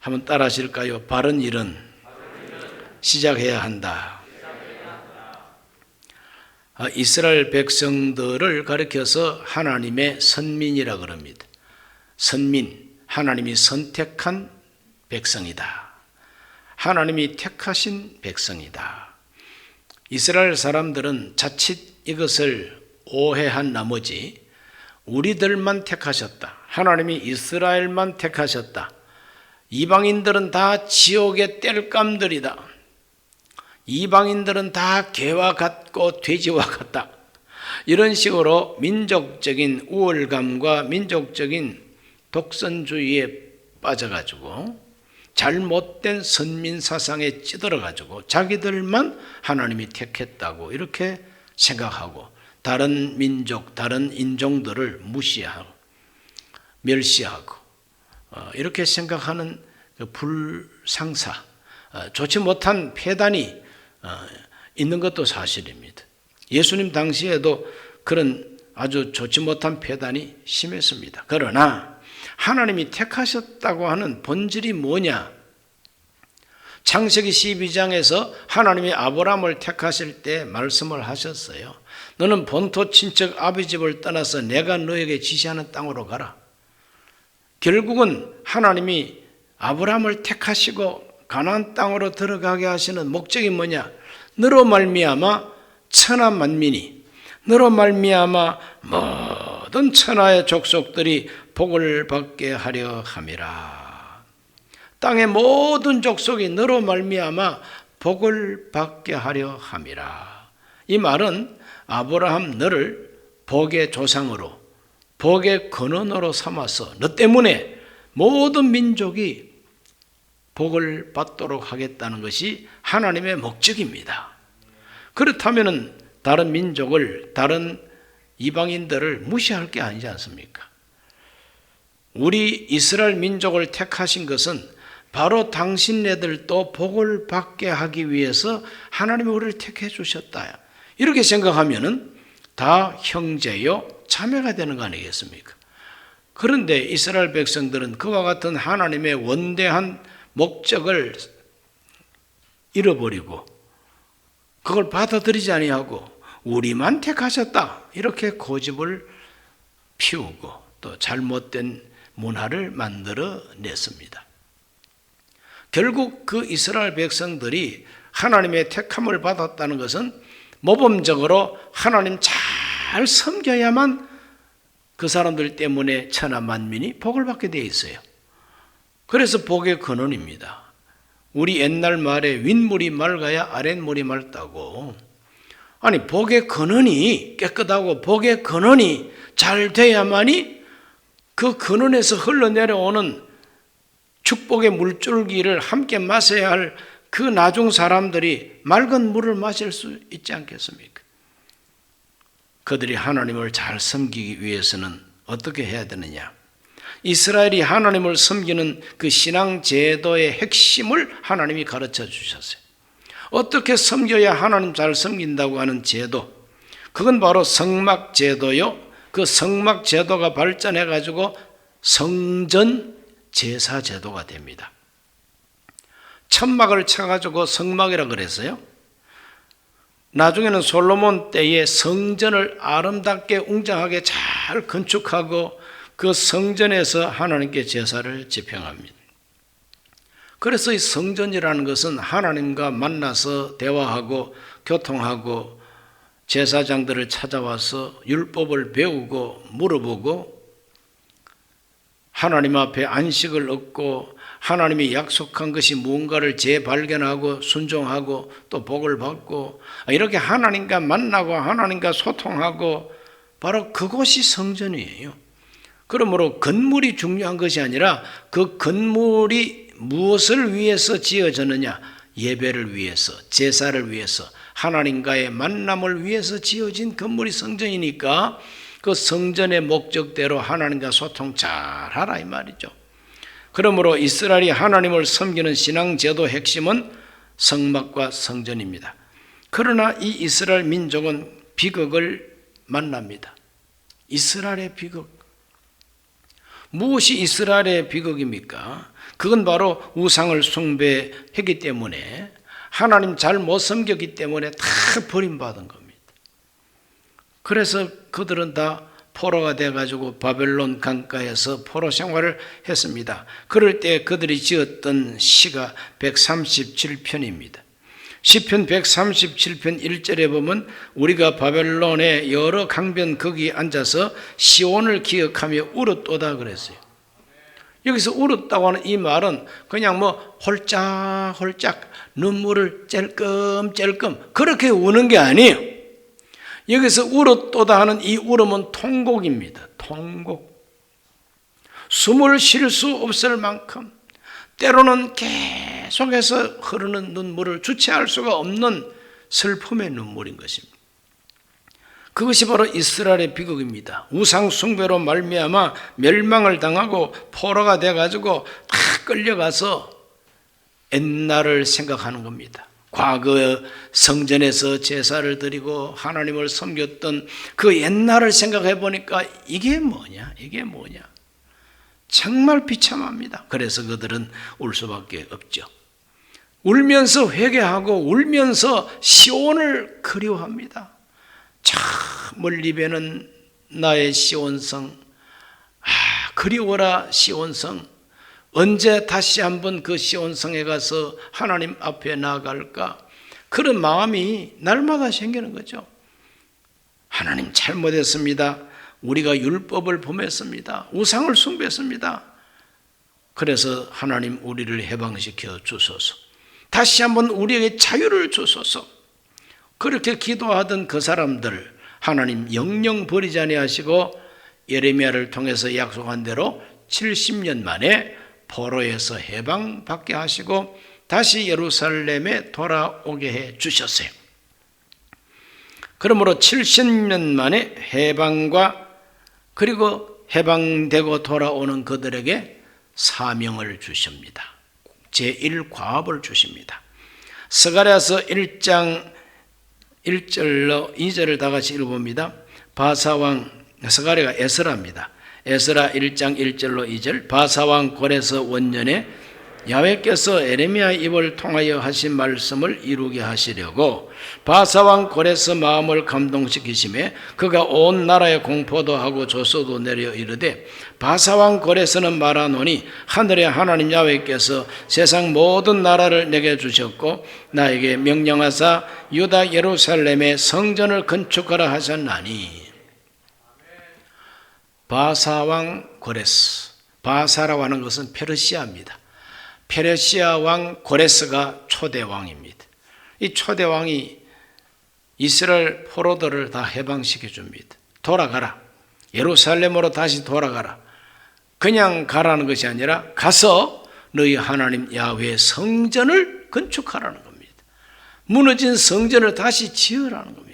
한번 따라 하실까요? 바른 일은 시작해야 한다. 이스라엘 백성들을 가리켜서 하나님의 선민이라 그럽니다. 선민, 하나님이 선택한 백성이다. 하나님이 택하신 백성이다. 이스라엘 사람들은 자칫 이것을 오해한 나머지 우리들만 택하셨다. 하나님이 이스라엘만 택하셨다. 이방인들은 다 지옥의 땔감들이다. 이방인들은 다 개와 같고 돼지와 같다. 이런 식으로 민족적인 우월감과 민족적인 독선주의에 빠져가지고 잘못된 선민사상에 찌들어가지고 자기들만 하나님이 택했다고 이렇게 생각하고 다른 민족, 다른 인종들을 무시하고 멸시하고 이렇게 생각하는 불상사, 좋지 못한 폐단이 있는 것도 사실입니다. 예수님 당시에도 그런 아주 좋지 못한 폐단이 심했습니다. 그러나 하나님이 택하셨다고 하는 본질이 뭐냐? 창세기 12장에서 하나님이 아브라함을 택하실 때 말씀을 하셨어요. 너는 본토 친척 아비 집을 떠나서 내가 너에게 지시하는 땅으로 가라. 결국은 하나님이 아브라함을 택하시고 가나안 땅으로 들어가게 하시는 목적이 뭐냐? 너로 말미암아 천하 만민이, 너로 말미암아 모든 천하의 족속들이 복을 받게 하려 함이라. 땅의 모든 족속이 너로 말미암아 복을 받게 하려 함이라. 이 말은 아브라함 너를 복의 조상으로, 복의 근원으로 삼아서 너 때문에 모든 민족이 복을 받도록 하겠다는 것이 하나님의 목적입니다. 그렇다면 다른 민족을, 다른 이방인들을 무시할 게 아니지 않습니까? 우리 이스라엘 민족을 택하신 것은 바로 당신네들도 복을 받게 하기 위해서 하나님이 우리를 택해 주셨다. 이렇게 생각하면 다 형제요 자매가 되는 거 아니겠습니까? 그런데 이스라엘 백성들은 그와 같은 하나님의 원대한 목적을 잃어버리고 그걸 받아들이지 아니하고 우리만 택하셨다 이렇게 고집을 피우고 또 잘못된 문화를 만들어 냈습니다. 결국 그 이스라엘 백성들이 하나님의 택함을 받았다는 것은 모범적으로 하나님 잘 섬겨야만 그 사람들 때문에 천하 만민이 복을 받게 되어 있어요. 그래서 복의 근원입니다. 우리 옛날 말에 윗물이 맑아야 아랫물이 맑다고. 아니 복의 근원이 깨끗하고 복의 근원이 잘 돼야만이 그 근원에서 흘러내려오는 축복의 물줄기를 함께 마셔야 할 그 나중 사람들이 맑은 물을 마실 수 있지 않겠습니까? 그들이 하나님을 잘 섬기기 위해서는 어떻게 해야 되느냐? 이스라엘이 하나님을 섬기는 그 신앙 제도의 핵심을 하나님이 가르쳐 주셨어요. 어떻게 섬겨야 하나님 잘 섬긴다고 하는 제도, 그건 바로 성막 제도요. 그 성막 제도가 발전해 가지고 성전 제사 제도가 됩니다. 천막을 쳐가지고 성막이라 그랬어요. 나중에는 솔로몬 때에 성전을 아름답게 웅장하게 잘 건축하고 그 성전에서 하나님께 제사를 집행합니다. 그래서 이 성전이라는 것은 하나님과 만나서 대화하고 교통하고 제사장들을 찾아와서 율법을 배우고 물어보고 하나님 앞에 안식을 얻고 하나님이 약속한 것이 무언가를 재발견하고 순종하고 또 복을 받고 이렇게 하나님과 만나고 하나님과 소통하고 바로 그곳이 성전이에요. 그러므로 건물이 중요한 것이 아니라 그 건물이 무엇을 위해서 지어졌느냐? 예배를 위해서, 제사를 위해서, 하나님과의 만남을 위해서 지어진 건물이 성전이니까 그 성전의 목적대로 하나님과 소통 잘하라 이 말이죠. 그러므로 이스라엘이 하나님을 섬기는 신앙제도 핵심은 성막과 성전입니다. 그러나 이 이스라엘 민족은 비극을 만납니다. 이스라엘의 비극. 무엇이 이스라엘의 비극입니까? 그건 바로 우상을 숭배했기 때문에, 하나님 잘 못 섬겼기 때문에 다 버림받은 겁니다. 그래서 그들은 다 포로가 돼가지고 바벨론 강가에서 포로 생활을 했습니다. 그럴 때 그들이 지었던 시가 137편입니다. 시편 137편 1절에 보면 우리가 바벨론의 여러 강변 거기 앉아서 시온을 기억하며 울었도다 그랬어요. 여기서 울었다고 하는 이 말은 그냥 뭐 홀짝홀짝 눈물을 찔끔찔끔 그렇게 우는 게 아니에요. 여기서 울었도다 하는 이 울음은 통곡입니다. 통곡. 숨을 쉴 수 없을 만큼, 때로는 계속해서 흐르는 눈물을 주체할 수가 없는 슬픔의 눈물인 것입니다. 그것이 바로 이스라엘의 비극입니다. 우상 숭배로 말미암아 멸망을 당하고 포로가 돼가지고 다 끌려가서 옛날을 생각하는 겁니다. 과거 성전에서 제사를 드리고 하나님을 섬겼던 그 옛날을 생각해 보니까 이게 뭐냐? 정말 비참합니다. 그래서 그들은 울 수밖에 없죠. 울면서 회개하고 울면서 시온을 그리워합니다. 저 멀리 배는 나의 시온성, 그리워라 시온성. 언제 다시 한번 그 시온성에 가서 하나님 앞에 나아갈까? 그런 마음이 날마다 생기는 거죠. 하나님 잘못했습니다. 우리가 율법을 범했습니다. 우상을 숭배했습니다. 그래서 하나님 우리를 해방시켜 주소서. 다시 한번 우리에게 자유를 주소서. 그렇게 기도하던 그 사람들 하나님 영영 버리지 아니하시고 예레미야를 통해서 약속한 대로 70년 만에 포로에서 해방받게 하시고 다시 예루살렘에 돌아오게 해 주셨어요. 그러므로 70년 만에 해방과 그리고 해방되고 돌아오는 그들에게 사명을 주십니다. 제1과업을 주십니다. 스가랴서 1장 1절로 2절을 다 같이 읽어봅니다. 바사왕, 스가랴가 에스라입니다. 에스라 1장 1절로 2절. 바사왕 고레스 원년에 야훼께서 에레미야 입을 통하여 하신 말씀을 이루게 하시려고 바사왕 고레스 마음을 감동시키심에 그가 온 나라에 공포도 하고 조서도 내려 이르되 바사왕 고레스는 말하노니 하늘의 하나님 야훼께서 세상 모든 나라를 내게 주셨고 나에게 명령하사 유다 예루살렘에 성전을 건축하라 하셨나니. 바사왕 고레스, 바사라고 하는 것은 페르시아입니다. 페르시아 왕 고레스가 초대 왕입니다. 이 초대 왕이 이스라엘 포로들을 다 해방시켜 줍니다. 돌아가라. 예루살렘으로 다시 돌아가라. 그냥 가라는 것이 아니라 가서 너희 하나님 야훼의 성전을 건축하라는 겁니다. 무너진 성전을 다시 지으라는 겁니다.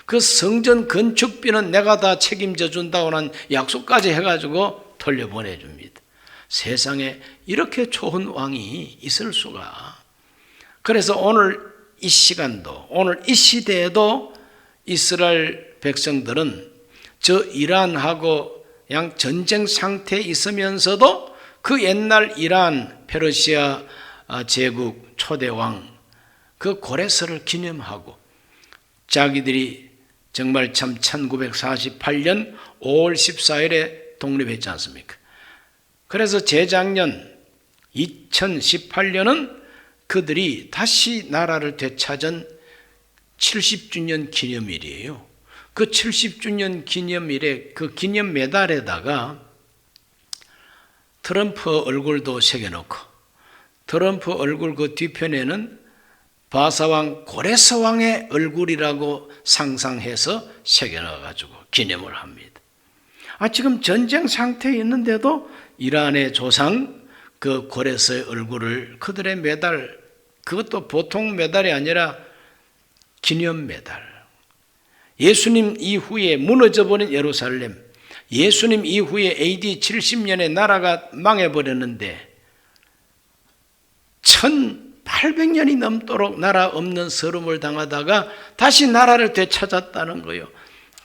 그 성전 건축비는 내가 다 책임져 준다고 하는 약속까지 해가지고 돌려보내줍니다. 세상에 이렇게 좋은 왕이 있을 수가. 그래서 오늘 이 시간도, 오늘 이 시대에도 이스라엘 백성들은 저 이란하고 양 전쟁 상태에 있으면서도 그 옛날 이란 페르시아 제국 초대왕 그 고레스를 기념하고 자기들이 정말 참 1948년 5월 14일에 독립했지 않습니까? 그래서 재작년 2018년은 그들이 다시 나라를 되찾은 70주년 기념일이에요. 그 70주년 기념일에 그 기념 메달에다가 트럼프 얼굴도 새겨놓고 트럼프 얼굴 그 뒤편에는 바사왕 고레스 왕의 얼굴이라고 상상해서 새겨넣어가지고 기념을 합니다. 지금 전쟁 상태에 있는데도 이란의 조상 그 고레스의 얼굴을 그들의 메달, 그것도 보통 메달이 아니라 기념 메달. 예수님 이후에 무너져버린 예루살렘, 예수님 이후에 AD 70년에 나라가 망해버렸는데 1800년이 넘도록 나라 없는 서름을 당하다가 다시 나라를 되찾았다는 거예요.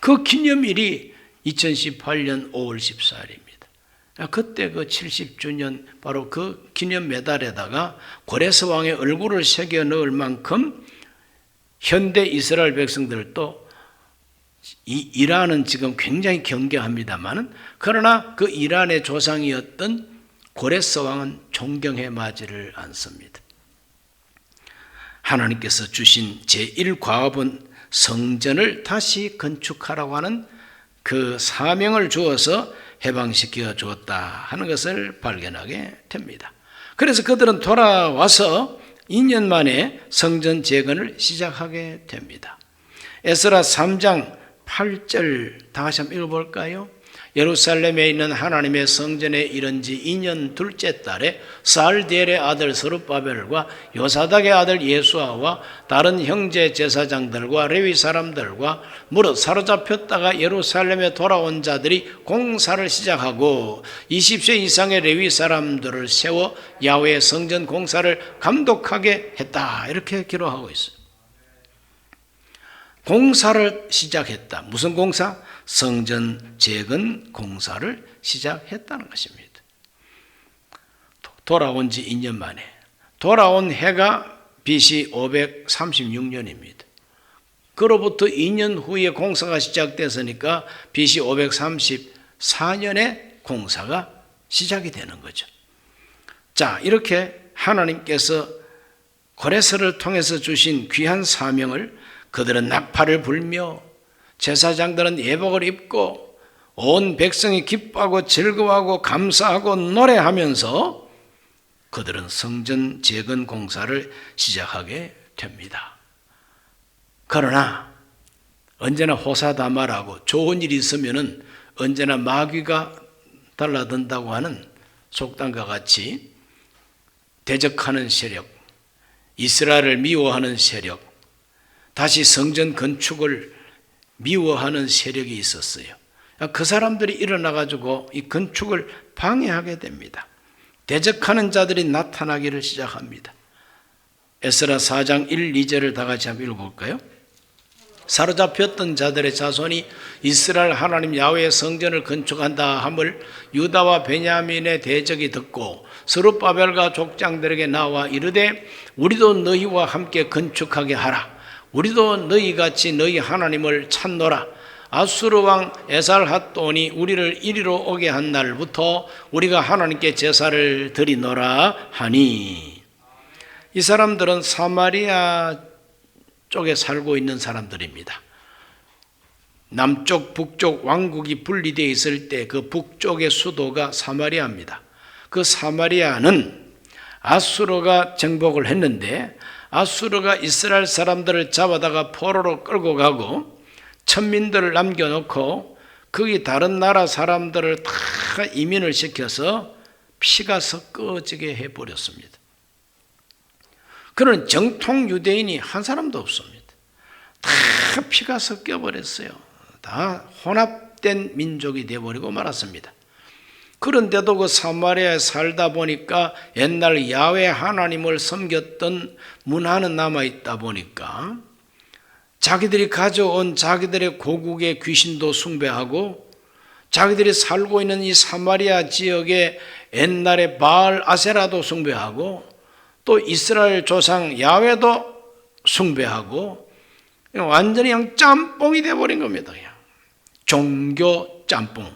그 기념일이 2018년 5월 14일입니다. 그때 그 70주년 바로 그 기념 메달에다가 고레스 왕의 얼굴을 새겨 넣을 만큼 현대 이스라엘 백성들도 이 이란은 지금 굉장히 경계합니다만은 그러나 그 이란의 조상이었던 고레스 왕은 존경해 마지를 않습니다. 하나님께서 주신 제1과업은 성전을 다시 건축하라고 하는 그 사명을 주어서 해방시켜 주었다 하는 것을 발견하게 됩니다. 그래서 그들은 돌아와서 2년 만에 성전 재건을 시작하게 됩니다. 에스라 3장 8절 다시 한번 읽어볼까요? 예루살렘에 있는 하나님의 성전에 이른 지 2년 둘째 달에 살디엘의 아들 스룹바벨과 요사닥의 아들 예수아와 다른 형제 제사장들과 레위 사람들과 무릇 사로잡혔다가 예루살렘에 돌아온 자들이 공사를 시작하고 20세 이상의 레위 사람들을 세워 야훼의 성전 공사를 감독하게 했다. 이렇게 기록하고 있어요. 공사를 시작했다. 무슨 공사? 성전 재건 공사를 시작했다는 것입니다. 돌아온 지 2년 만에. 돌아온 해가 BC 536년입니다. 그로부터 2년 후에 공사가 시작됐으니까 BC 534년에 공사가 시작이 되는 거죠. 자, 이렇게 하나님께서 고레스를 통해서 주신 귀한 사명을 그들은 나팔을 불며 제사장들은 예복을 입고 온 백성이 기뻐하고 즐거워하고 감사하고 노래하면서 그들은 성전 재건 공사를 시작하게 됩니다. 그러나 언제나 호사다마라고 좋은 일이 있으면은 언제나 마귀가 달라든다고 하는 속담과 같이 대적하는 세력, 이스라엘을 미워하는 세력, 다시 성전 건축을 미워하는 세력이 있었어요. 그 사람들이 일어나가지고 이 건축을 방해하게 됩니다. 대적하는 자들이 나타나기를 시작합니다. 에스라 4장 1, 2절을 다 같이 한번 읽어볼까요? 사로잡혔던 자들의 자손이 이스라엘 하나님 야훼의 성전을 건축한다 함을 유다와 베냐민의 대적이 듣고 스룹바벨과 족장들에게 나와 이르되 우리도 너희와 함께 건축하게 하라. 우리도 너희같이 너희 하나님을 찾노라. 아수르 왕 에살핫돈이 우리를 이리로 오게 한 날부터 우리가 하나님께 제사를 드리노라 하니. 이 사람들은 사마리아 쪽에 살고 있는 사람들입니다. 남쪽 북쪽 왕국이 분리되어 있을 때 그 북쪽의 수도가 사마리아입니다. 그 사마리아는 아수르가 정복을 했는데 아수르가 이스라엘 사람들을 잡아다가 포로로 끌고 가고 천민들을 남겨놓고 거기 다른 나라 사람들을 다 이민을 시켜서 피가 섞어지게 해버렸습니다. 그런 정통 유대인이 한 사람도 없습니다. 다 피가 섞여버렸어요. 다 혼합된 민족이 되어버리고 말았습니다. 그런데도 그 사마리아에 살다 보니까 옛날 야훼 하나님을 섬겼던 문화는 남아있다 보니까 자기들이 가져온 자기들의 고국의 귀신도 숭배하고 자기들이 살고 있는 이 사마리아 지역의 옛날의 바알 아세라도 숭배하고 또 이스라엘 조상 야훼도 숭배하고 완전히 그냥 짬뽕이 돼버린 겁니다. 그냥. 종교 짬뽕.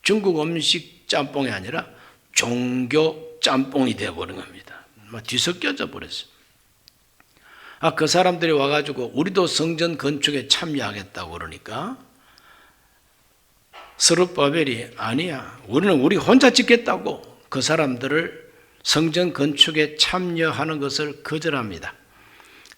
중국 음식 짬뽕이 아니라 종교 짬뽕이 되어버린 겁니다. 뒤섞여져 버렸어요. 그 사람들이 와가지고 우리도 성전 건축에 참여하겠다고 그러니까 스룹바벨이 아니야. 우리는 우리 혼자 짓겠다고 그 사람들을 성전 건축에 참여하는 것을 거절합니다.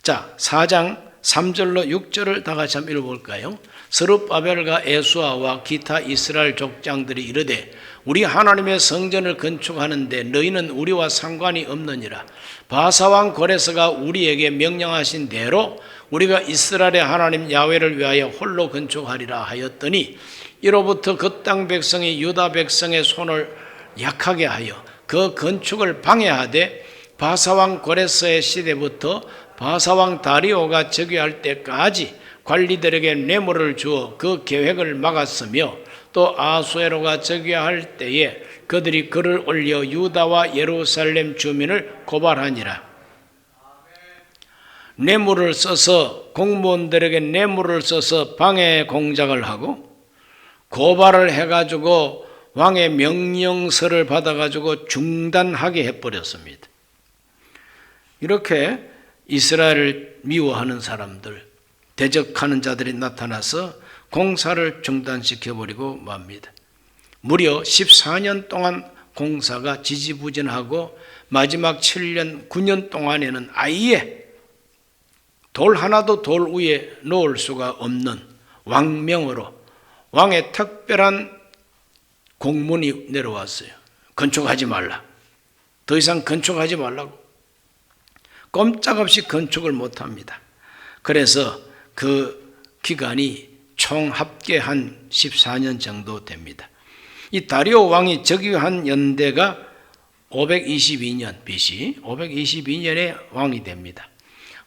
자, 4장 3절로 6절을 다 같이 한번 읽어볼까요? 스룹바벨과 에수아와 기타 이스라엘 족장들이 이르되 우리 하나님의 성전을 건축하는데 너희는 우리와 상관이 없느니라. 바사왕 고레스가 우리에게 명령하신 대로 우리가 이스라엘의 하나님 야훼를 위하여 홀로 건축하리라 하였더니 이로부터 그 땅 백성이 유다 백성의 손을 약하게 하여 그 건축을 방해하되 바사왕 고레스의 시대부터 바사왕 다리오가 즉위할 때까지 관리들에게 뇌물을 주어 그 계획을 막았으며 또 아수에로가 즉위할 때에 그들이 글을 올려 유다와 예루살렘 주민을 고발하니라. 뇌물을 써서 공무원들에게 뇌물을 써서 방해 공작을 하고 고발을 해가지고 왕의 명령서를 받아가지고 중단하게 해버렸습니다. 이렇게 이스라엘을 미워하는 사람들, 대적하는 자들이 나타나서 공사를 중단시켜버리고 맙니다. 무려 14년 동안 공사가 지지부진하고 마지막 7년, 9년 동안에는 아예 돌 하나도 돌 위에 놓을 수가 없는 왕명으로 왕의 특별한 공문이 내려왔어요. 건축하지 말라. 더 이상 건축하지 말라고. 꼼짝없이 건축을 못합니다. 그래서 그 기간이 총 합계 한 14년 정도 됩니다. 이 다리오 왕이 즉위한 연대가 522년 BC, 522년에 왕이 됩니다.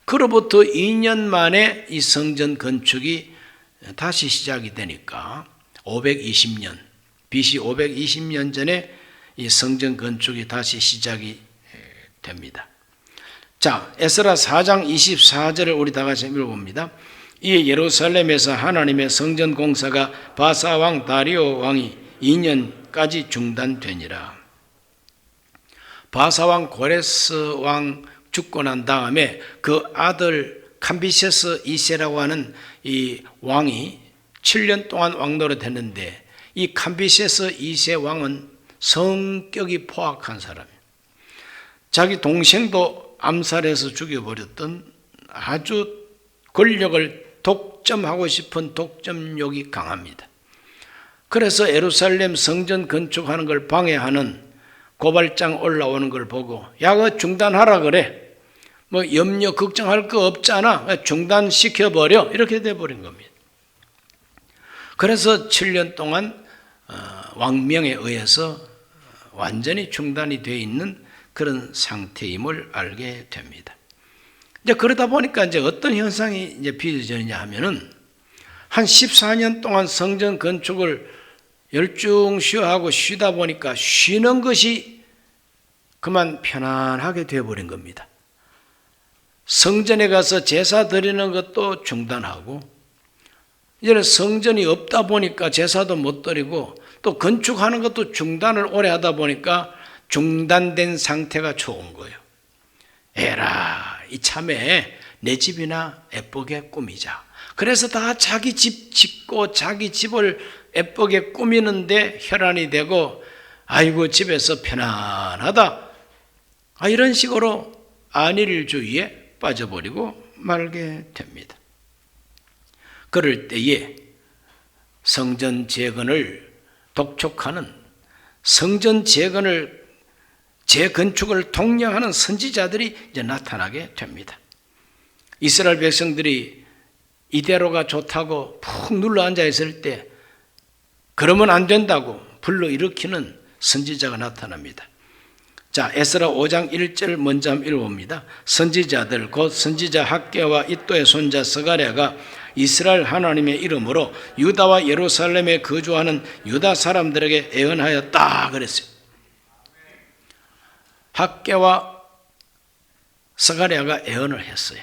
그로부터 2년 만에 이 성전 건축이 다시 시작이 되니까 520년, BC 520년 전에 이 성전 건축이 다시 시작이 됩니다. 자, 에스라 4장 24절을 우리 다 같이 읽어봅니다. 이에 예루살렘에서 하나님의 성전 공사가 바사 왕 다리오 왕이 2년까지 중단되니라. 바사 왕 고레스 왕 죽고 난 다음에 그 아들 캄비세스 2세라고 하는 이 왕이 7년 동안 왕노릇 했는데 이 캄비세스 2세 왕은 성격이 포악한 사람이에요. 자기 동생도 암살해서 죽여버렸던 아주 권력을 독점하고 싶은 독점욕이 강합니다. 그래서 예루살렘 성전 건축하는 걸 방해하는 고발장 올라오는 걸 보고 야, 그거 중단하라 그래. 뭐 염려 걱정할 거 없잖아. 중단시켜버려. 이렇게 돼버린 겁니다. 그래서 7년 동안 왕명에 의해서 완전히 중단이 되어 있는 그런 상태임을 알게 됩니다. 이제 그러다 보니까 이제 어떤 현상이 이제 빚어지느냐 하면은 한 14년 동안 성전 건축을 열중쉬어하고 쉬다 보니까 쉬는 것이 그만 편안하게 되어버린 겁니다. 성전에 가서 제사 드리는 것도 중단하고 이제는 성전이 없다 보니까 제사도 못 드리고 또 건축하는 것도 중단을 오래 하다 보니까 중단된 상태가 좋은 거예요. 에라, 이참에 내 집이나 예쁘게 꾸미자. 그래서 다 자기 집 짓고 자기 집을 예쁘게 꾸미는데 혈안이 되고 아이고 집에서 편안하다. 이런 식으로 안일주의에 빠져버리고 말게 됩니다. 그럴 때에 성전 재건을 독촉하는 성전 재건축을 독려하는 선지자들이 이제 나타나게 됩니다. 이스라엘 백성들이 이대로가 좋다고 푹 눌러 앉아 있을 때 그러면 안 된다고 불러일으키는 선지자가 나타납니다. 자, 에스라 5장 1절 먼저 한번 읽어봅니다. 선지자들 곧 선지자 학개와 이또의 손자 스가랴가 이스라엘 하나님의 이름으로 유다와 예루살렘에 거주하는 유다 사람들에게 애언하였다 그랬어요. 학개와 스가랴가 애언을 했어요.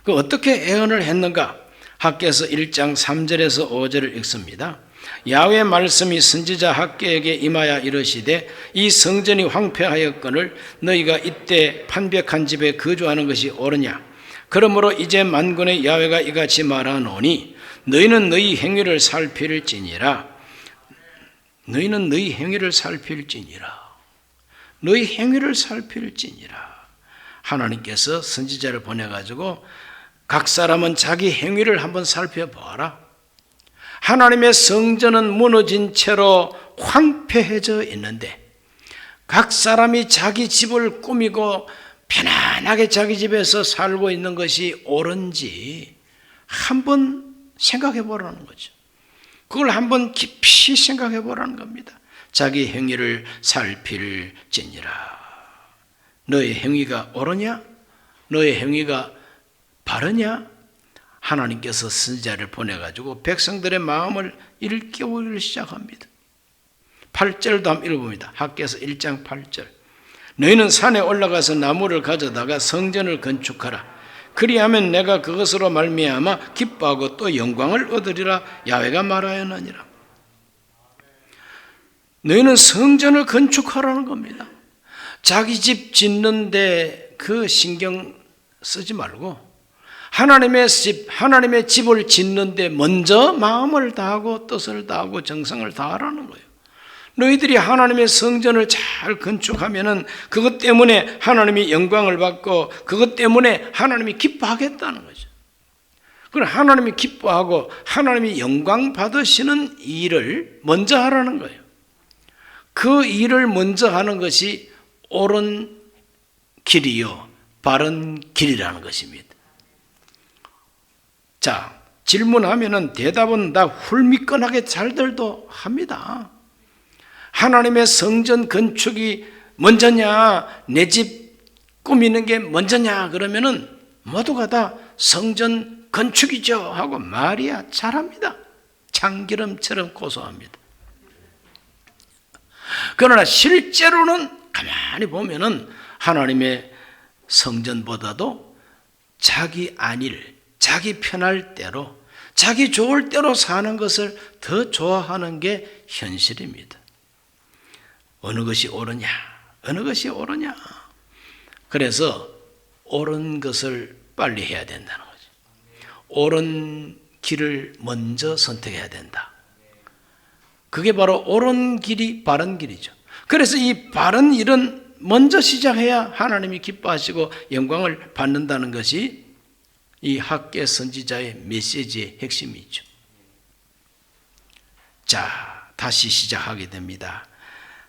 그 어떻게 애언을 했는가? 학개서 1장 3절에서 5절을 읽습니다. 야훼의 말씀이 선지자 학개에게 임하여 이르시되 이 성전이 황폐하였거늘 너희가 이때 판벽한 집에 거주하는 것이 옳으냐? 그러므로 이제 만군의 야훼가 이같이 말하노니 너희는 너희 행위를 살필지니라. 너희는 너희 행위를 살필지니라. 너희 행위를 살필지니라. 하나님께서 선지자를 보내가지고 각 사람은 자기 행위를 한번 살펴보아라. 하나님의 성전은 무너진 채로 황폐해져 있는데 각 사람이 자기 집을 꾸미고 편안하게 자기 집에서 살고 있는 것이 옳은지 한번 생각해 보라는 거죠. 그걸 한번 깊이 생각해 보라는 겁니다. 자기 행위를 살필지니라. 너의 행위가 옳으냐? 너의 행위가 바르냐? 하나님께서 선지자를 보내가지고 백성들의 마음을 일깨우기 시작합니다. 8절도 한번 읽어봅니다. 학개서 1장 8절. 너희는 산에 올라가서 나무를 가져다가 성전을 건축하라. 그리하면 내가 그것으로 말미암아 기뻐하고 또 영광을 얻으리라. 야훼가 말하였느니라. 너희는 성전을 건축하라는 겁니다. 자기 집 짓는데 그 신경 쓰지 말고 하나님의 집을 짓는데 먼저 마음을 다하고 뜻을 다하고 정성을 다하라는 거예요. 너희들이 하나님의 성전을 잘 건축하면은 그것 때문에 하나님이 영광을 받고 그것 때문에 하나님이 기뻐하겠다는 거죠. 그럼 하나님이 기뻐하고 하나님이 영광 받으시는 일을 먼저 하라는 거예요. 그 일을 먼저 하는 것이 옳은 길이요, 바른 길이라는 것입니다. 자, 질문하면은 대답은 다 훌미건하게 잘들도 합니다. 하나님의 성전 건축이 먼저냐, 내 집 꾸미는 게 먼저냐 그러면은 모두가 다 성전 건축이죠 하고 말이야 잘합니다. 참기름처럼 고소합니다. 그러나 실제로는 가만히 보면은 하나님의 성전보다도 자기 안일, 자기 편할 대로, 자기 좋을 대로 사는 것을 더 좋아하는 게 현실입니다. 어느 것이 옳으냐, 어느 것이 옳으냐. 그래서 옳은 것을 빨리 해야 된다는 거죠. 옳은 길을 먼저 선택해야 된다. 그게 바로 옳은 길이 바른 길이죠. 그래서 이 바른 일은 먼저 시작해야 하나님이 기뻐하시고 영광을 받는다는 것이 이 학개 선지자의 메시지의 핵심이죠. 자, 다시 시작하게 됩니다.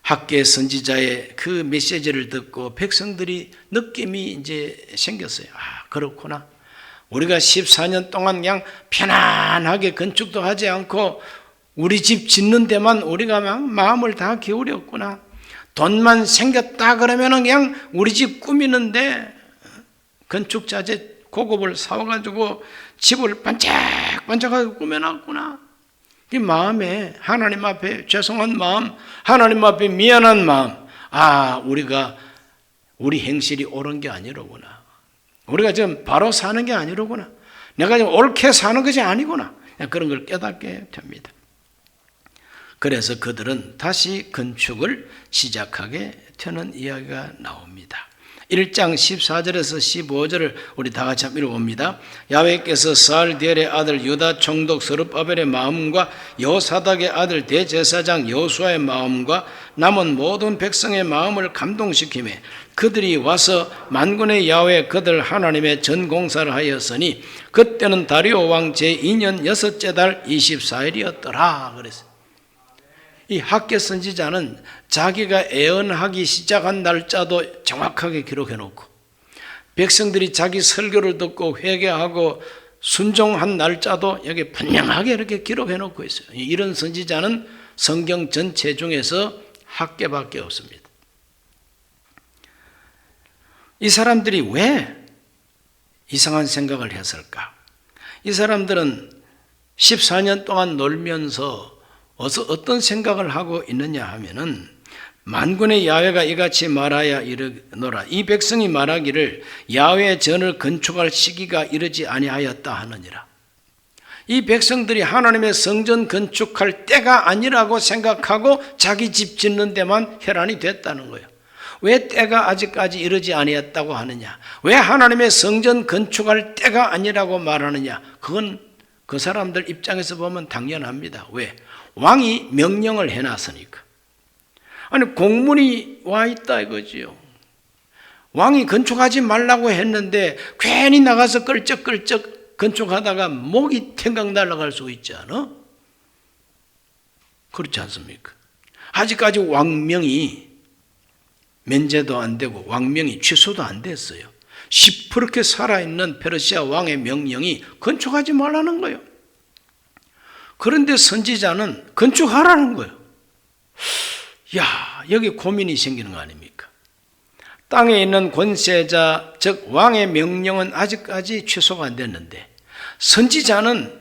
학개 선지자의 그 메시지를 듣고 백성들이 느낌이 이제 생겼어요. 아, 그렇구나. 우리가 14년 동안 그냥 편안하게 건축도 하지 않고 우리 집 짓는 데만 우리가 막 마음을 다 기울였구나. 돈만 생겼다 그러면 그냥 우리 집 꾸미는데 건축자재 고급을 사와가지고 집을 반짝반짝하게 꾸며놨구나. 이 마음에 하나님 앞에 죄송한 마음, 하나님 앞에 미안한 마음, 아, 우리 행실이 옳은 게 아니로구나. 우리가 지금 바로 사는 게 아니로구나. 내가 지금 옳게 사는 것이 아니구나. 그런 걸 깨닫게 됩니다. 그래서 그들은 다시 건축을 시작하게 되는 이야기가 나옵니다. 1장 14절에서 15절을 우리 다 같이 한번 읽어봅니다. 야훼께서 스알디엘의 아들 유다 총독 스룹바벨의 마음과 여호사닥의 아들 대제사장 여호수아의 마음과 남은 모든 백성의 마음을 감동시키매 그들이 와서 만군의 야훼 그들 하나님의 전공사를 하였으니 그때는 다리오 왕 제2년 6째 달 24일이었더라 그랬어요. 이 학개 선지자는 자기가 애언하기 시작한 날짜도 정확하게 기록해 놓고 백성들이 자기 설교를 듣고 회개하고 순종한 날짜도 여기 분명하게 이렇게 기록해 놓고 있어요. 이런 선지자는 성경 전체 중에서 학개밖에 없습니다. 이 사람들이 왜 이상한 생각을 했을까? 이 사람들은 14년 동안 놀면서 어떤 생각을 하고 있느냐 하면은 만군의 야훼가 이같이 말하여 이르노라. 이 백성이 말하기를 야훼 전을 건축할 시기가 이르지 아니하였다 하느니라. 이 백성들이 하나님의 성전 건축할 때가 아니라고 생각하고 자기 집 짓는 데만 혈안이 됐다는 거예요. 왜 때가 아직까지 이르지 아니했다고 하느냐? 왜 하나님의 성전 건축할 때가 아니라고 말하느냐? 그건 그 사람들 입장에서 보면 당연합니다. 왜? 왕이 명령을 해놨으니까. 아니 공문이 와 있다 이거지요. 왕이 건축하지 말라고 했는데 괜히 나가서 끌적끌적 건축하다가 목이 탱강 날아갈 수 있지 않아? 그렇지 않습니까? 아직까지 왕명이 면제도 안 되고 왕명이 취소도 안 됐어요. 시퍼렇게 살아있는 페르시아 왕의 명령이 건축하지 말라는 거예요. 그런데 선지자는 건축하라는 거예요. 야, 여기 고민이 생기는 거 아닙니까? 땅에 있는 권세자, 즉 왕의 명령은 아직까지 취소가 안 됐는데 선지자는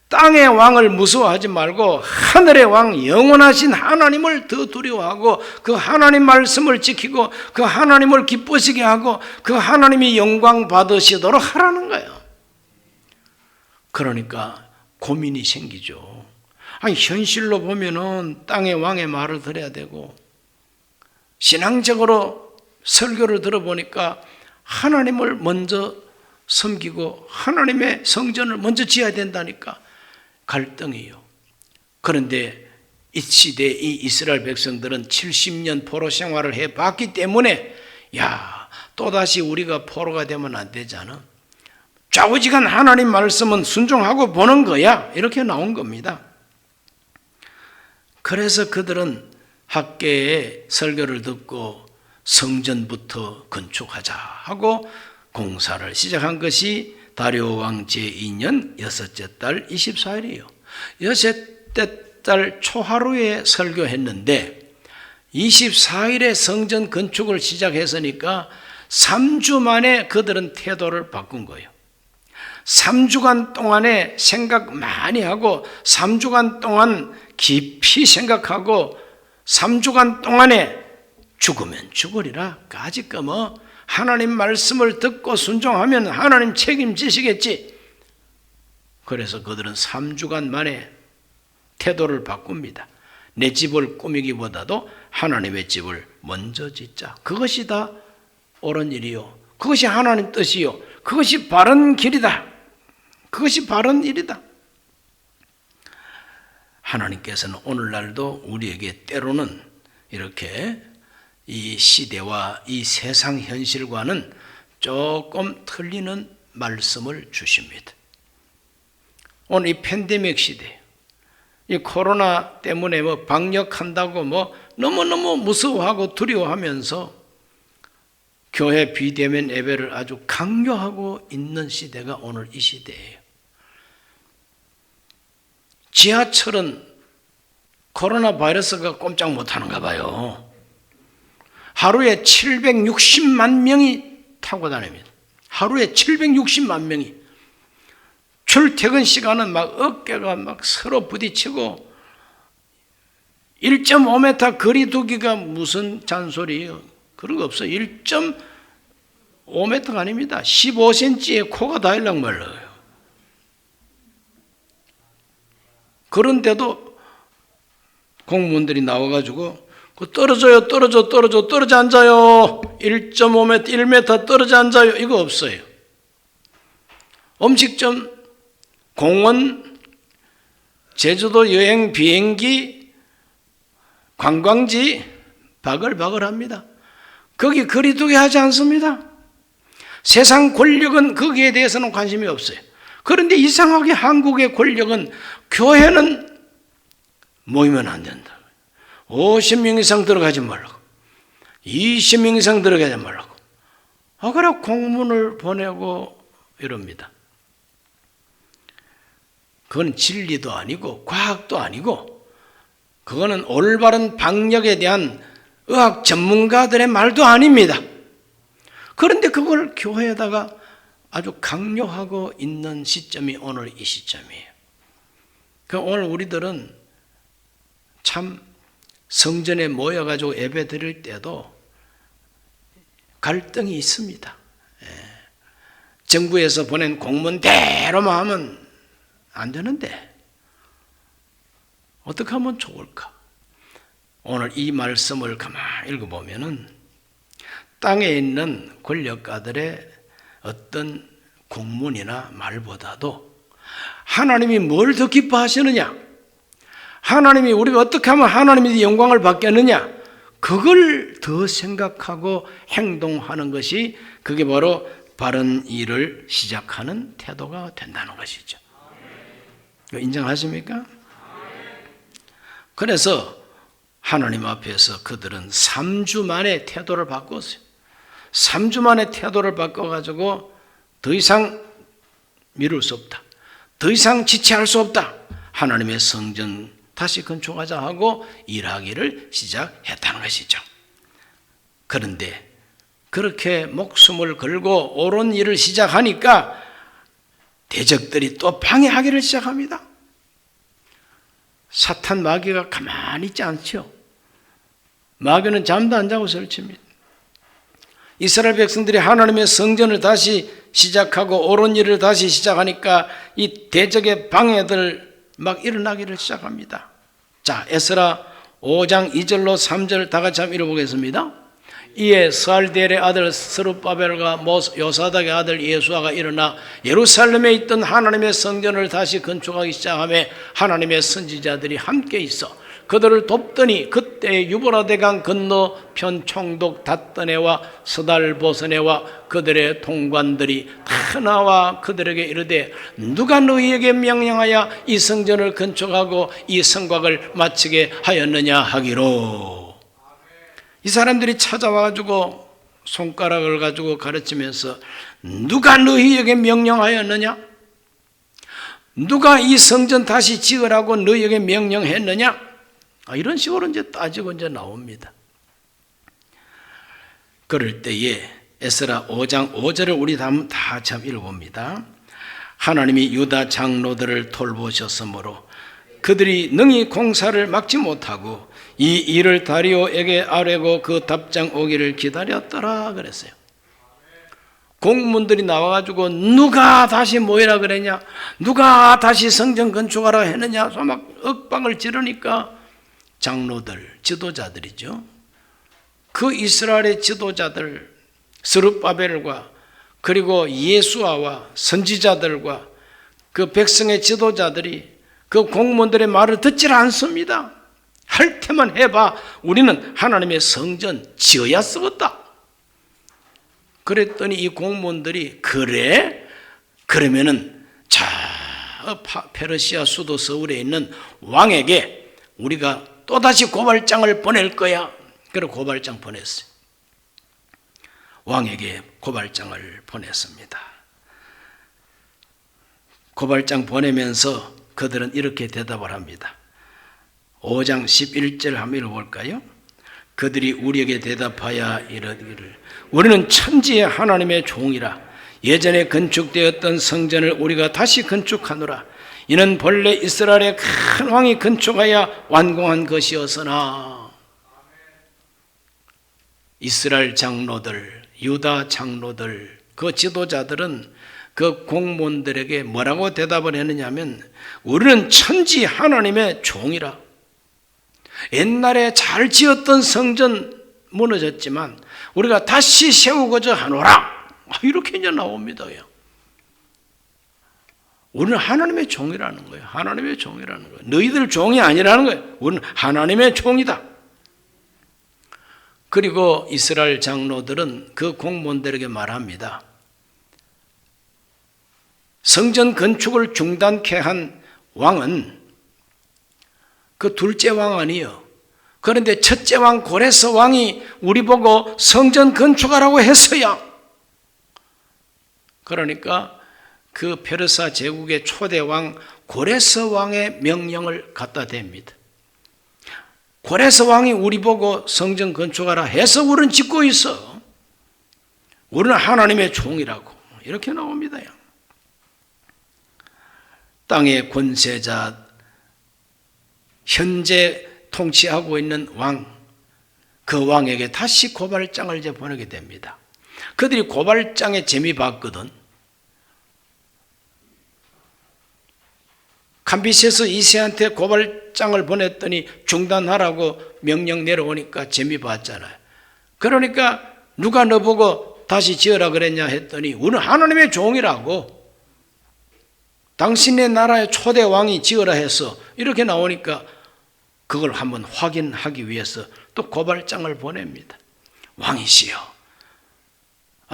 땅의 왕을 무서워하지 말고 하늘의 왕 영원하신 하나님을 더 두려워하고 그 하나님 말씀을 지키고 그 하나님을 기쁘시게 하고 그 하나님이 영광 받으시도록 하라는 거예요. 그러니까 고민이 생기죠. 아니 현실로 보면은 땅의 왕의 말을 들어야 되고 신앙적으로 설교를 들어보니까 하나님을 먼저 섬기고 하나님의 성전을 먼저 지어야 된다니까 갈등이요. 그런데 이 시대에 이 이스라엘 백성들은 70년 포로 생활을 해봤기 때문에 또다시 우리가 포로가 되면 안 되잖아. 좌우지간 하나님 말씀은 순종하고 보는 거야. 이렇게 나온 겁니다. 그래서 그들은 학계에 설교를 듣고 성전부터 건축하자 하고 공사를 시작한 것이 다리오 왕 제2년 여섯째 달 24일이에요. 여섯째 달 초하루에 설교했는데 24일에 성전 건축을 시작했으니까 3주 만에 그들은 태도를 바꾼 거예요. 3주간 동안에 생각 많이 하고 3주간 동안 깊이 생각하고 3주간 동안에 죽으면 죽으리라. 까짓거 하나님 말씀을 듣고 순종하면 하나님 책임지시겠지. 그래서 그들은 3주간 만에 태도를 바꿉니다. 내 집을 꾸미기보다도 하나님의 집을 먼저 짓자. 그것이 다 옳은 일이요. 그것이 하나님 뜻이요. 그것이 바른 길이다. 그것이 바른 일이다. 하나님께서는 오늘날도 우리에게 때로는 이렇게 이 시대와 이 세상 현실과는 조금 틀리는 말씀을 주십니다. 오늘 이 팬데믹 시대, 이 코로나 때문에 방역한다고 너무너무 무서워하고 두려워하면서 교회 비대면 예배를 아주 강요하고 있는 시대가 오늘 이 시대예요. 지하철은 코로나 바이러스가 꼼짝 못하는가 봐요. 하루에 760만 명이 타고 다닙니다. 하루에 760만 명이. 출퇴근 시간은 어깨가 서로 부딪히고 1.5m 거리 두기가 무슨 잔소리예요. 그런 거 없어요. 1.5m가 아닙니다. 15cm에 코가 닿으려고 말라요. 그런데도 공무원들이 나와가지고 떨어져요, 떨어져 앉아요. 1.5m, 1m 떨어져 앉아요. 이거 없어요. 음식점, 공원, 제주도 여행 비행기, 관광지 바글바글합니다. 거기 거리두기 하지 않습니다. 세상 권력은 거기에 대해서는 관심이 없어요. 그런데 이상하게 한국의 권력은 교회는 모이면 안 된다. 50명 이상 들어가지 말라고. 20명 이상 들어가지 말라고. 그래 공문을 보내고 이럽니다. 그건 진리도 아니고 과학도 아니고 그거는 올바른 방역에 대한 의학 전문가들의 말도 아닙니다. 그런데 그걸 교회에다가 아주 강요하고 있는 시점이 오늘 이 시점이에요. 오늘 우리들은 참 성전에 모여가지고 예배 드릴 때도 갈등이 있습니다. 정부에서 보낸 공문대로만 하면 안 되는데 어떻게 하면 좋을까? 오늘 이 말씀을 가만히 읽어보면은 땅에 있는 권력가들의 어떤 공문이나 말보다도 하나님이 뭘 더 기뻐하시느냐? 하나님이 우리가 어떻게 하면 하나님의 영광을 받겠느냐? 그걸 더 생각하고 행동하는 것이 그게 바로 바른 일을 시작하는 태도가 된다는 것이죠. 인정하십니까? 그래서 하나님 앞에서 그들은 3주 만에 태도를 바꿨어요. 3주 만에 태도를 바꿔가지고 더 이상 미룰 수 없다. 더 이상 지체할 수 없다. 하나님의 성전 다시 건축하자 하고 일하기를 시작했다는 것이죠. 그런데 그렇게 목숨을 걸고 옳은 일을 시작하니까 대적들이 또 방해하기를 시작합니다. 사탄 마귀가 가만히 있지 않죠. 마귀는 잠도 안 자고 설칩니다. 이스라엘 백성들이 하나님의 성전을 다시 시작하고 옳은 일을 다시 시작하니까 이 대적의 방해들 막 일어나기를 시작합니다. 자, 에스라 5장 2절로 3절 다 같이 한번 읽어보겠습니다. 이에 스알디엘의 아들 스룹바벨과 요사닥의 아들 예수아가 일어나 예루살렘에 있던 하나님의 성전을 다시 건축하기 시작하며 하나님의 선지자들이 함께 있어 그들을 돕더니 그때 유브라데강 건너편 총독 닷더네와 스달보스네와 그들의 통관들이 다 나와 그들에게 이르되 누가 너희에게 명령하여 이 성전을 건축하고 이 성곽을 마치게 하였느냐 하기로. 이 사람들이 찾아와가지고 손가락을 가지고 가르치면서 누가 너희에게 명령하였느냐? 누가 이 성전 다시 지으라고 너희에게 명령했느냐? 이런 식으로 이제 따지고 이제 나옵니다. 그럴 때에 에스라 5장 5절을 우리 다 참 읽어봅니다. 하나님이 유다 장로들을 돌보셨으므로 그들이 능히 공사를 막지 못하고 이 일을 다리오에게 아뢰고 그 답장 오기를 기다렸더라 그랬어요. 공문들이 나와가지고 누가 다시 모이라 그랬냐, 누가 다시 성전 건축하라 했느냐, 막 억방을 지르니까 장로들, 지도자들이죠. 그 이스라엘의 지도자들 스룹바벨과 그리고 예수아와 선지자들과 그 백성의 지도자들이 그 공무원들의 말을 듣질 않습니다. 할 테만 해봐. 우리는 하나님의 성전 지어야 쓰겠다. 그랬더니 이 공무원들이 그래? 그러면은 자 페르시아 수도 서울에 있는 왕에게 우리가 또다시 고발장을 보낼 거야. 그래서 고발장 보냈어요. 왕에게 고발장을 보냈습니다. 고발장 보내면서 그들은 이렇게 대답을 합니다. 5장 11절 한번 읽어볼까요? 그들이 우리에게 대답하여 이르기를 우리는 천지의 하나님의 종이라 예전에 건축되었던 성전을 우리가 다시 건축하노라. 이는 본래 이스라엘의 큰 왕이 건축하여 완공한 것이었으나. 이스라엘 장로들, 유다 장로들, 그 지도자들은 그 공무원들에게 뭐라고 대답을 했느냐 하면 우리는 천지 하나님의 종이라. 옛날에 잘 지었던 성전 무너졌지만 우리가 다시 세우고자 하노라. 이렇게 이제 나옵니다. 우리는 하나님의 종이라는 거예요. 하나님의 종이라는 거예요. 너희들 종이 아니라는 거예요. 우리는 하나님의 종이다. 그리고 이스라엘 장로들은 그 공무원들에게 말합니다. 성전 건축을 중단케 한 왕은 그 둘째 왕 아니에요. 그런데 첫째 왕 고레스 왕이 우리 보고 성전 건축하라고 했어야. 그러니까 그 페르사 제국의 초대 왕 고레스 왕의 명령을 갖다 댑니다. 고레스 왕이 우리 보고 성전 건축하라 해서 우리는 짓고 있어. 우리는 하나님의 종이라고. 이렇게 나옵니다. 땅의 권세자, 현재 통치하고 있는 왕, 그 왕에게 다시 고발장을 이제 보내게 됩니다. 그들이 고발장에 재미 봤거든. 캄비세스 2세한테 고발장을 보냈더니 중단하라고 명령 내려오니까 재미 봤잖아요. 그러니까 누가 너 보고 다시 지으라 그랬냐 했더니 우리는 하나님의 종이라고. 당신의 나라의 초대 왕이 지으라 해서 이렇게 나오니까 그걸 한번 확인하기 위해서 또 고발장을 보냅니다. 왕이시여,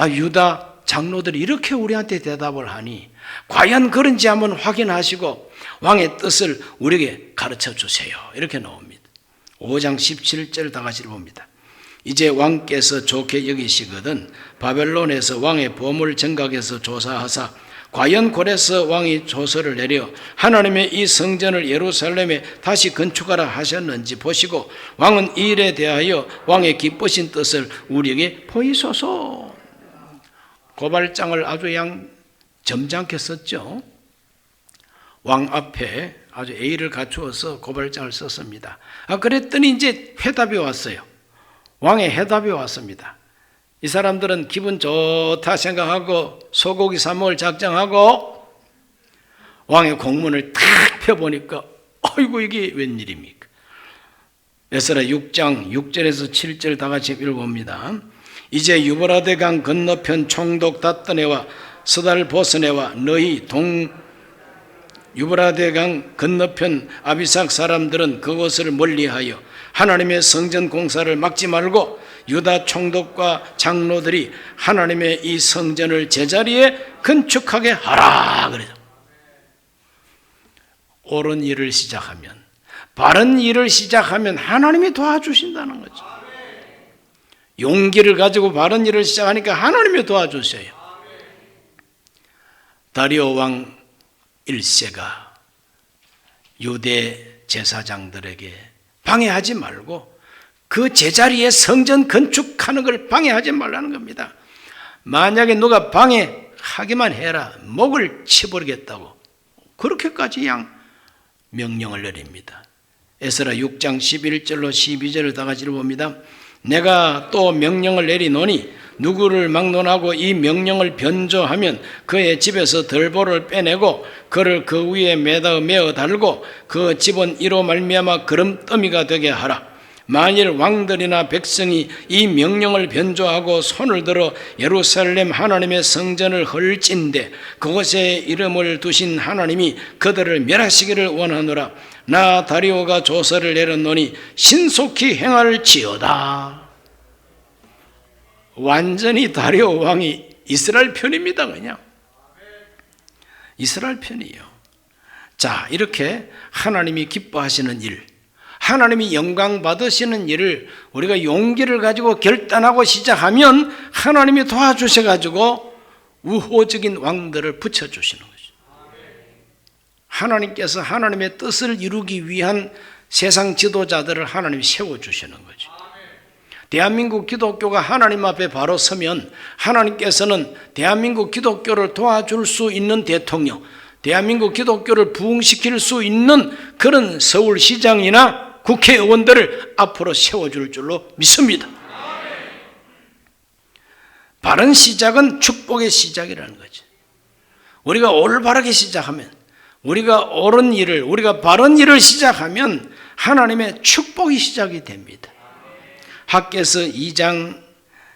유다 장로들이 이렇게 우리한테 대답을 하니 과연 그런지 한번 확인하시고 왕의 뜻을 우리에게 가르쳐 주세요. 이렇게 나옵니다. 5장 17절 다 같이 봅니다. 이제 왕께서 좋게 여기시거든 바벨론에서 왕의 보물 정각에서 조사하사 과연 고레스 왕이 조서를 내려 하나님의 이 성전을 예루살렘에 다시 건축하라 하셨는지 보시고 왕은 이 일에 대하여 왕의 기쁘신 뜻을 우리에게 보이소서. 고발장을 아주 점잖게 썼죠. 왕 앞에 아주 예의를 갖추어서 고발장을 썼습니다. 그랬더니 이제 회답이 왔어요. 왕의 회답이 왔습니다. 이 사람들은 기분 좋다 생각하고 소고기 사 먹을 작정하고 왕의 공문을 탁 펴보니까 아이고 이게 웬일입니까? 에스라 6장 6절에서 7절 다 같이 읽어봅니다. 이제 유브라데 강 건너편 총독 닷더네와 스달 보스네와 너희 유브라데 강 건너편 아비삭 사람들은 그것을 멀리하여 하나님의 성전 공사를 막지 말고 유다 총독과 장로들이 하나님의 이 성전을 제자리에 건축하게 하라 그래요. 옳은 일을 시작하면, 바른 일을 시작하면 하나님이 도와주신다는 거죠. 용기를 가지고 바른 일을 시작하니까 하나님이 도와주셔요. 다리오 왕 1세가 유대 제사장들에게 방해하지 말고 그 제자리에 성전 건축하는 걸 방해하지 말라는 겁니다. 만약에 누가 방해하기만 해라 목을 치버리겠다고 그렇게까지 명령을 내립니다. 에스라 6장 11절로 12절을 다 같이 봅니다. 내가 또 명령을 내리노니 누구를 막론하고 이 명령을 변조하면 그의 집에서 덜보를 빼내고 그를 그 위에 매어 달고 그 집은 이로 말미암아 그름더미가 되게 하라. 만일 왕들이나 백성이 이 명령을 변조하고 손을 들어 예루살렘 하나님의 성전을 헐진대 그곳에 이름을 두신 하나님이 그들을 멸하시기를 원하노라. 나 다리오가 조서를 내렸노니 신속히 행할지어다. 완전히 다리오 왕이 이스라엘 편입니다. 그냥 이스라엘 편이에요. 자, 이렇게 하나님이 기뻐하시는 일, 하나님이 영광 받으시는 일을 우리가 용기를 가지고 결단하고 시작하면 하나님이 도와주셔가지고 우호적인 왕들을 붙여주시는 거죠. 하나님께서 하나님의 뜻을 이루기 위한 세상 지도자들을 하나님이 세워주시는 거죠. 대한민국 기독교가 하나님 앞에 바로 서면 하나님께서는 대한민국 기독교를 도와줄 수 있는 대통령, 대한민국 기독교를 부흥시킬 수 있는 그런 서울시장이나 국회의원들을 앞으로 세워줄 줄로 믿습니다. 바른 시작은 축복의 시작이라는 거죠. 우리가 올바르게 시작하면, 우리가 옳은 일을, 우리가 바른 일을 시작하면 하나님의 축복이 시작이 됩니다. 학개서 2장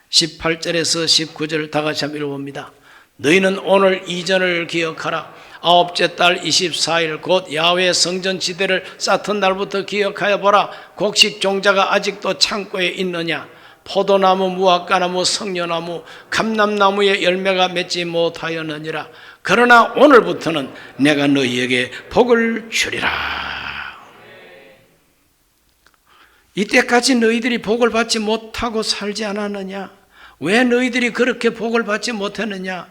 18절에서 19절을 다 같이 한번 읽어봅니다. 너희는 오늘 이전을 기억하라. 아홉째 달 24일 곧 야훼 성전 지대를 쌓던 날부터 기억하여 보라. 곡식 종자가 아직도 창고에 있느냐. 포도나무, 무화과나무, 석류나무, 감람나무의 열매가 맺지 못하였느니라. 그러나 오늘부터는 내가 너희에게 복을 주리라. 이때까지 너희들이 복을 받지 못하고 살지 않았느냐? 왜 너희들이 그렇게 복을 받지 못했느냐?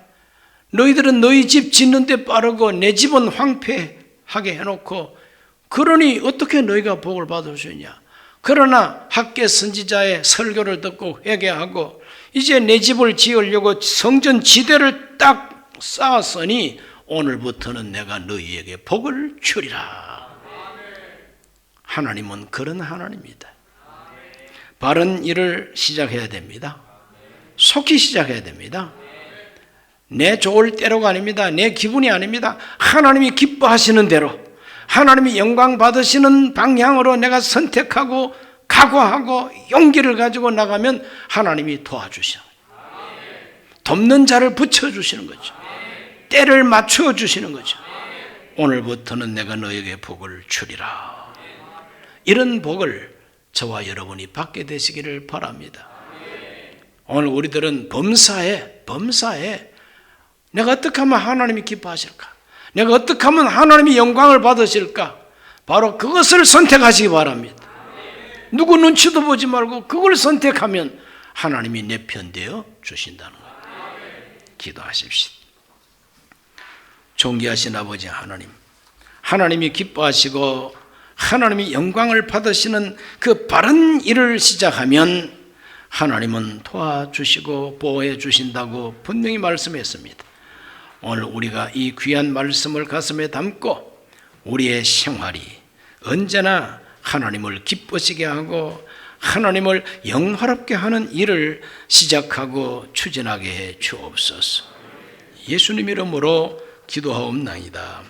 너희들은 너희 집 짓는 데 빠르고 내 집은 황폐하게 해놓고 그러니 어떻게 너희가 복을 받을 수 있냐? 그러나 학개 선지자의 설교를 듣고 회개하고 이제 내 집을 지으려고 성전 지대를 딱 쌓았으니 오늘부터는 내가 너희에게 복을 주리라. 하나님은 그런 하나님입니다. 바른 일을 시작해야 됩니다. 속히 시작해야 됩니다. 내 좋을 때로가 아닙니다. 내 기분이 아닙니다. 하나님이 기뻐하시는 대로, 하나님이 영광 받으시는 방향으로 내가 선택하고 각오하고 용기를 가지고 나가면 하나님이 도와주셔요. 돕는 자를 붙여주시는 거죠. 때를 맞추어 주시는 거죠. 오늘부터는 내가 너에게 복을 주리라. 이런 복을 저와 여러분이 받게 되시기를 바랍니다. 오늘 우리들은 범사에 내가 어떻게 하면 하나님이 기뻐하실까? 내가 어떻게 하면 하나님이 영광을 받으실까? 바로 그것을 선택하시기 바랍니다. 누구 눈치도 보지 말고 그걸 선택하면 하나님이 내 편 되어 주신다는 거예요. 기도하십시오. 존귀하신 아버지 하나님, 하나님이 기뻐하시고 하나님이 영광을 받으시는 그 바른 일을 시작하면 하나님은 도와주시고 보호해 주신다고 분명히 말씀했습니다. 오늘 우리가 이 귀한 말씀을 가슴에 담고 우리의 생활이 언제나 하나님을 기쁘시게 하고 하나님을 영화롭게 하는 일을 시작하고 추진하게 해 주옵소서. 예수님 이름으로 기도하옵나이다.